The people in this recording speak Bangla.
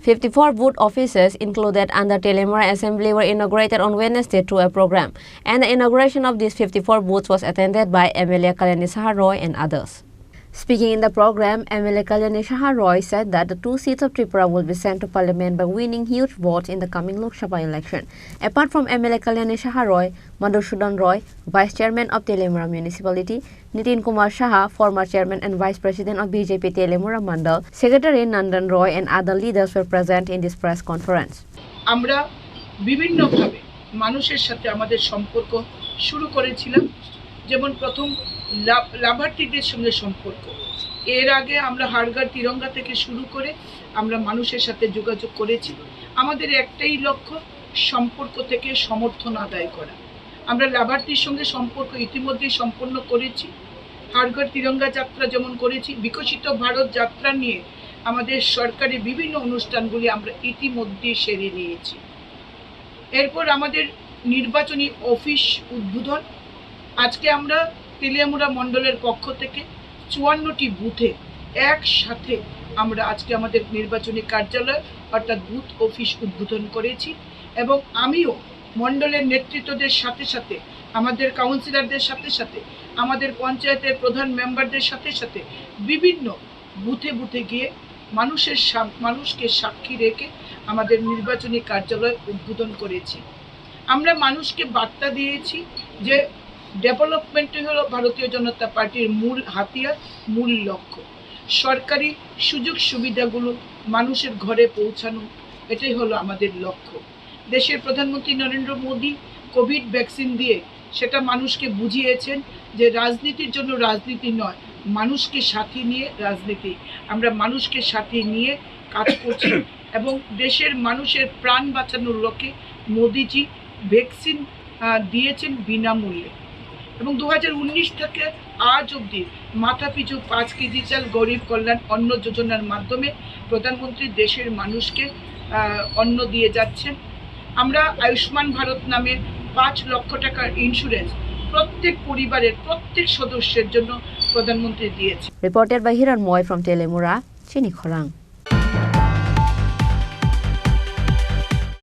54 booth offices included under Telemura Assembly were inaugurated on Wednesday through a program, and the inauguration of these 54 booths was attended by MLA Kalyani Saha Roy and others. Speaking in the program, MLA Kalyani Saha Roy said that the 2 seats of Tripura will be sent to Parliament by winning huge votes in the coming Lok Sabha election. Apart from MLA Kalyani Saha Roy, Madhusudan Roy, Vice Chairman of Telemura Municipality, Nitin Kumar Saha, former Chairman and Vice President of BJP Telemura Mandal, Secretary Nandan Roy and other leaders were present in this press conference. আমরা বিভিন্নভাবে মানুষের সাথে আমাদের সম্পর্ক শুরু করেছিলাম, যেমন প্রথম লাভার্থীদের সঙ্গে সম্পর্ক। এর আগে আমরা হাড়গাড় তিরঙ্গা থেকে শুরু করে আমরা মানুষের সাথে যোগাযোগ করেছি। আমাদের একটাই লক্ষ্য, সম্পর্ক থেকে সমর্থন আদায় করা। আমরা লাভার্থীর সঙ্গে সম্পর্ক ইতিমধ্যেই সম্পন্ন করেছি। হাড়গাড় তিরঙ্গা যাত্রা যেমন করেছি, বিকশিত ভারত যাত্রা নিয়ে আমাদের সরকারি বিভিন্ন অনুষ্ঠানগুলি আমরা ইতিমধ্যেই সেরে নিয়েছি। এরপর আমাদের নির্বাচনী অফিস উদ্বোধন। আজকে আমরা তেলিয়ামুড়া মণ্ডলের পক্ষ থেকে 54টি বুথে একসাথে আমরা আজকে আমাদের নির্বাচনী কার্যালয় অর্থাৎ বুথ অফিস উদ্বোধন করেছি, এবং আমিও মণ্ডলের নেতৃত্বদের সাথে সাথে, আমাদের কাউন্সিলরদের সাথে সাথে, আমাদের পঞ্চায়েতের প্রধান মেম্বারদের সাথে সাথে বিভিন্ন বুথে বুথে গিয়ে মানুষকে সাক্ষী রেখে আমাদের নির্বাচনী কার্যালয় উদ্বোধন করেছি। আমরা মানুষকে বার্তা দিয়েছি যে ডেভেলপমেন্টই হলো ভারতীয় জনতা পার্টির মূল হাতিয়ার, মূল লক্ষ্য। সরকারি সুযোগ সুবিধাগুলো মানুষের ঘরে পৌঁছানো, এটাই হলো আমাদের লক্ষ্য। দেশের প্রধানমন্ত্রী নরেন্দ্র মোদী কোভিড ভ্যাকসিন দিয়ে সেটা মানুষকে বুঝিয়েছেন যে রাজনীতির জন্য রাজনীতি নয়, মানুষকে সাথে নিয়ে রাজনীতি। আমরা মানুষকে সাথে নিয়ে কাজ করছি, এবং দেশের মানুষের প্রাণ বাঁচানোর লক্ষ্যে মোদিজি ভ্যাকসিন দিয়েছেন বিনামূল্যে। এবং 2019 থেকে আজ অবধি মাথাপিছু 5 কেজি চাল গরিব কল্যাণ অন্ন যোজনার মাধ্যমে প্রধানমন্ত্রী দেশের মানুষকে অন্ন দিয়ে যাচ্ছেন। আমরা আয়ুষ্মান ভারত নামে 5 লক্ষ টাকার ইন্স্যুরেন্স প্রত্যেক পরিবারের প্রত্যেক সদস্যের জন্য প্রধানমন্ত্রী দিয়েছে। Reported by Hiran Moy from Telemura, Chini Khorang.